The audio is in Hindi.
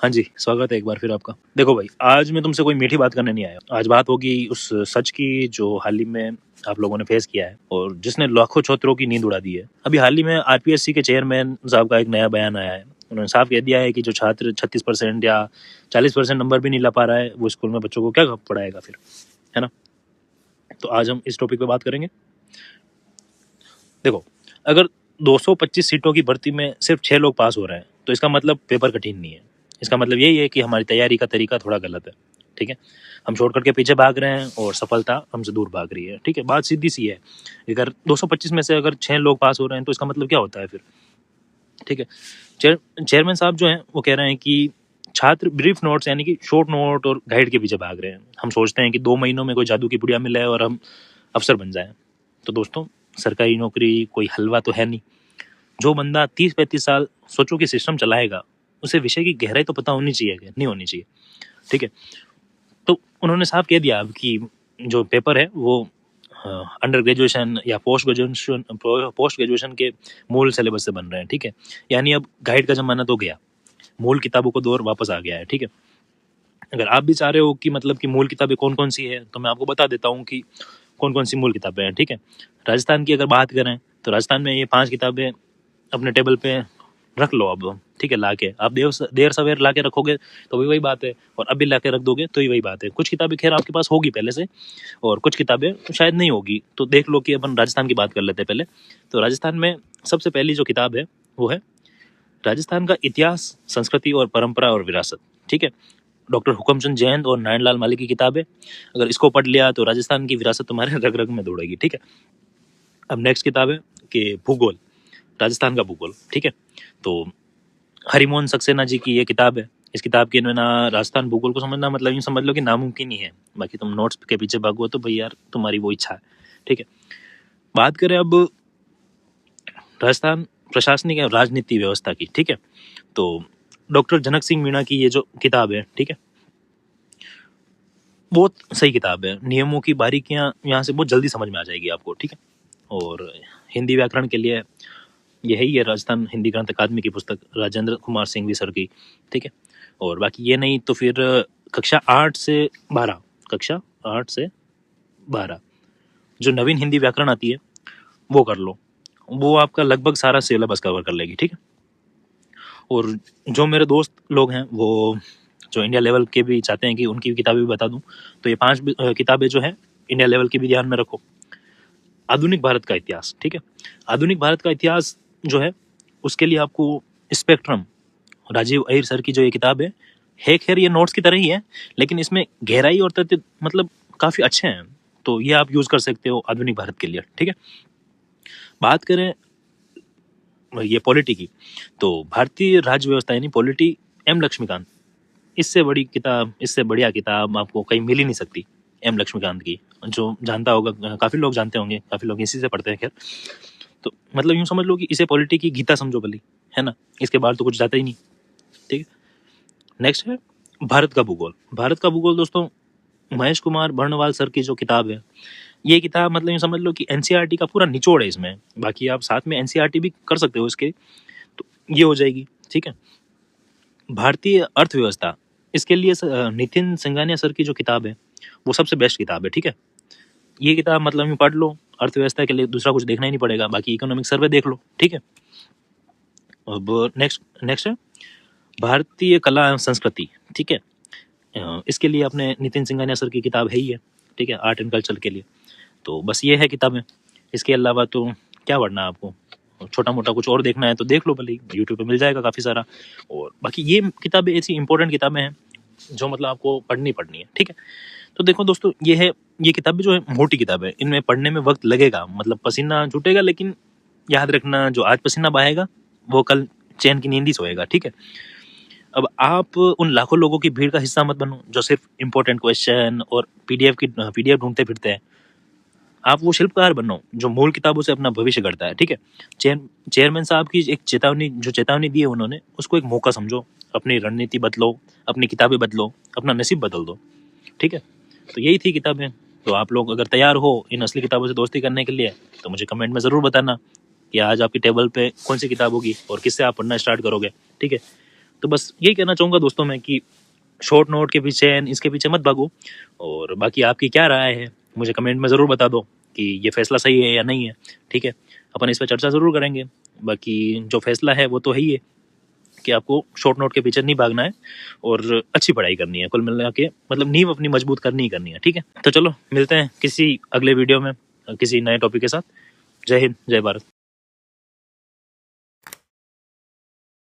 हाँ जी, स्वागत है एक बार फिर आपका। देखो भाई, आज मैं तुमसे कोई मीठी बात करने नहीं आया। आज बात होगी उस सच की जो हाल ही में आप लोगों ने फेस किया है और जिसने लाखों छात्रों की नींद उड़ा दी है। अभी हाल ही में आरपीएससी के चेयरमैन साहब का एक नया बयान आया है। उन्होंने साफ कह दिया है कि जो छात्र 36% या 40% नंबर भी नहीं ला पा रहा है, वो स्कूल में बच्चों को क्या पढ़ाएगा फिर, है ना? तो आज हम इस टॉपिक पे बात करेंगे। देखो, अगर 225 सीटों की भर्ती में सिर्फ 6 लोग पास हो रहे हैं, तो इसका मतलब पेपर कठिन नहीं है। इसका मतलब यही है कि हमारी तैयारी का तरीका थोड़ा गलत है। ठीक है, हम शॉर्टकट के पीछे भाग रहे हैं और सफलता हमसे दूर भाग रही है। ठीक है, बात सीधी सी है। अगर 225 में से अगर 6 लोग पास हो रहे हैं, तो इसका मतलब क्या होता है फिर? ठीक है, चेयरमैन साहब जो हैं वो कह रहे हैं कि छात्र ब्रीफ नोट्स यानी कि शॉर्ट नोट और गाइड के पीछे भाग रहे हैं। हम सोचते हैं कि 2 महीनों में कोई जादू की पुड़िया मिले और हम अफसर बन जाएं। तो दोस्तों, सरकारी नौकरी कोई हलवा तो है नहीं। जो बंदा 30-35 साल सोचो कि सिस्टम चलाएगा, उसे विषय की गहराई तो पता होनी चाहिए, नहीं होनी चाहिए। ठीक है, तो उन्होंने साफ कह दिया कि जो पेपर है वो अंडर ग्रेजुएशन या पोस्ट ग्रेजुएशन के मूल सिलेबस से बन रहे हैं। ठीक है, यानी अब गाइड का जमाना तो गया, मूल किताबों को दौर वापस आ गया है। ठीक है, अगर आप भी चाह रहे हो कि मतलब कि मूल किताबें कौन कौन सी है, तो मैं आपको बता देता हूँ कि कौन कौन सी मूल किताबें हैं। ठीक है, राजस्थान की अगर बात करें तो राजस्थान में ये 5 किताबें अपने टेबल पे रख लो अब। ठीक है, ला के आप देर सवेर ला के रखोगे तो भी वही बात है, और अभी ला के रख दोगे तो ही वही बात है। कुछ किताबें खैर आपके पास होगी पहले से, और कुछ किताबें शायद नहीं होगी। तो देख लो कि अपन राजस्थान की बात कर लेते हैं पहले। तो राजस्थान में सबसे पहली जो किताब है वो है राजस्थान का इतिहास, संस्कृति और परंपरा और विरासत। ठीक है, डॉक्टर हुकमचंद जैन और नारायण लाल माली की किताब है। अगर इसको पढ़ लिया तो राजस्थान की विरासत तुम्हारे रग रग में दौड़ेगी। ठीक है, अब नेक्स्ट किताब है कि भूगोल, राजस्थान का भूगोल। ठीक है, तो हरिमोहन सक्सेना जी की ये किताब है। इस किताब के बिना राजस्थान भूगोल को समझना मतलब यूँ समझ लो कि नामुमकिन ही है। बाकी तुम नोट्स के पीछे भागो तो भाई यार तुम्हारी वो इच्छा है। ठीक है, बात करें अब राजस्थान प्रशासनिक और राजनीति व्यवस्था की। ठीक है, तो डॉक्टर जनक सिंह मीणा की ये जो किताब है, ठीक है, बहुत सही किताब है। नियमों की बारीकियां यहाँ से बहुत जल्दी समझ में आ जाएगी आपको। ठीक है, और हिंदी व्याकरण के लिए ये है ही है राजस्थान हिंदी ग्रंथ अकादमी की पुस्तक, राजेंद्र कुमार सिंघवी सर की। ठीक है, और बाकी ये नहीं तो फिर कक्षा 8 से 12 कक्षा 8 से 12 जो नवीन हिंदी व्याकरण आती है वो कर लो, वो आपका लगभग सारा सिलेबस कवर कर लेगी। ठीक है, और जो मेरे दोस्त लोग हैं वो जो इंडिया लेवल के भी चाहते हैं कि उनकी भी किताबें भी बता दूं, तो ये 5 किताबें जो हैं इंडिया लेवल की भी ध्यान में रखो। आधुनिक भारत का इतिहास। ठीक है, आधुनिक भारत का इतिहास जो है उसके लिए आपको स्पेक्ट्रम, राजीव अहिर सर की जो ये किताब है खैर ये नोट्स की तरह ही है, लेकिन इसमें गहराई और तथ्य मतलब काफ़ी अच्छे हैं, तो ये आप यूज़ कर सकते हो आधुनिक भारत के लिए। ठीक है, बात करें ये पॉलिटी की, तो भारतीय राज्य व्यवस्था यानी पॉलिटी, एम लक्ष्मीकांत, इससे बड़ी किताब, इससे बढ़िया किताब आपको कहीं मिल ही नहीं सकती। एम लक्ष्मीकांत की जो जानता होगा, काफ़ी लोग जानते होंगे, काफ़ी लोग इसी से पढ़ते हैं खैर। तो मतलब यूँ समझ लो कि इसे पॉलिटी की गीता समझो भली, है ना? इसके बाद तो कुछ जाता ही नहीं। ठीक है, नेक्स्ट है भारत का भूगोल। भारत का भूगोल दोस्तों महेश कुमार बर्णवाल सर की जो किताब है, ये किताब मतलब यूँ समझ लो कि एनसीईआरटी का पूरा निचोड़ है इसमें। बाकी आप साथ में एनसीईआरटी भी कर सकते हो इसके, तो ये हो जाएगी। ठीक है, भारतीय अर्थव्यवस्था, इसके लिए नितिन सिंघानिया सर की जो किताब है वो सबसे बेस्ट किताब है। ठीक है, ये किताब मतलब यूँ पढ़ लो, अर्थव्यवस्था के लिए दूसरा कुछ देखना ही नहीं पड़ेगा। बाकी इकोनॉमिक सर्वे देख लो। ठीक है, अब नेक्स्ट है भारतीय कला एवं संस्कृति। ठीक है, इसके लिए अपने नितिन सिंघानिया सर की किताब है ही है। ठीक है, आर्ट एंड कल्चर के लिए। तो बस ये है किताबें, इसके अलावा तो क्या पढ़ना है आपको? छोटा मोटा कुछ और देखना है तो देख लो भले, यूट्यूब पे मिल जाएगा काफ़ी सारा। और बाकी ये किताबें ऐसी इंपॉर्टेंट किताबें हैं जो मतलब आपको पढ़नी है। ठीक है, तो देखो दोस्तों, ये किताबें जो है मोटी किताब है, इनमें पढ़ने में वक्त लगेगा, मतलब पसीना छूटेगा, लेकिन याद रखना जो आज पसीना बहाएगा वो कल चैन की नींद ही सोएगा। ठीक है, अब आप उन लाखों लोगों की भीड़ का हिस्सा मत बनो जो सिर्फ इम्पोर्टेंट क्वेश्चन और पीडीएफ ढूंढते फिरते हैं। आप वो शिल्पकार बनो जो मूल किताबों से अपना भविष्य गढ़ता है। ठीक है, चेयरमैन साहब की एक चेतावनी दी है उन्होंने, उसको एक मौका समझो, अपनी रणनीति बदलो, अपनी किताबें बदलो, अपना नसीब बदल दो। ठीक है, तो यही थी किताबें। तो आप लोग अगर तैयार हो इन असली किताबों से दोस्ती करने के लिए, तो मुझे कमेंट में ज़रूर बताना कि आज आपकी टेबल पे कौन सी किताब होगी और किससे आप पढ़ना स्टार्ट करोगे। ठीक है, तो बस यही कहना चाहूँगा दोस्तों मैं कि शॉर्ट नोट के पीछे इसके पीछे मत भागो। और बाकी आपकी क्या राय है मुझे कमेंट में ज़रूर बता दो कि ये फैसला सही है या नहीं है, ठीक है। अपन इस पर चर्चा ज़रूर करेंगे। बाकी जो फैसला है वो तो है ही है कि आपको शॉर्ट नोट के पीछे नहीं भागना है और अच्छी पढ़ाई करनी है, कुल मिला के मतलब नींव अपनी मजबूत करनी ही करनी है, ठीक है। तो चलो मिलते हैं किसी अगले वीडियो में किसी नए टॉपिक के साथ। जय हिंद, जय भारत।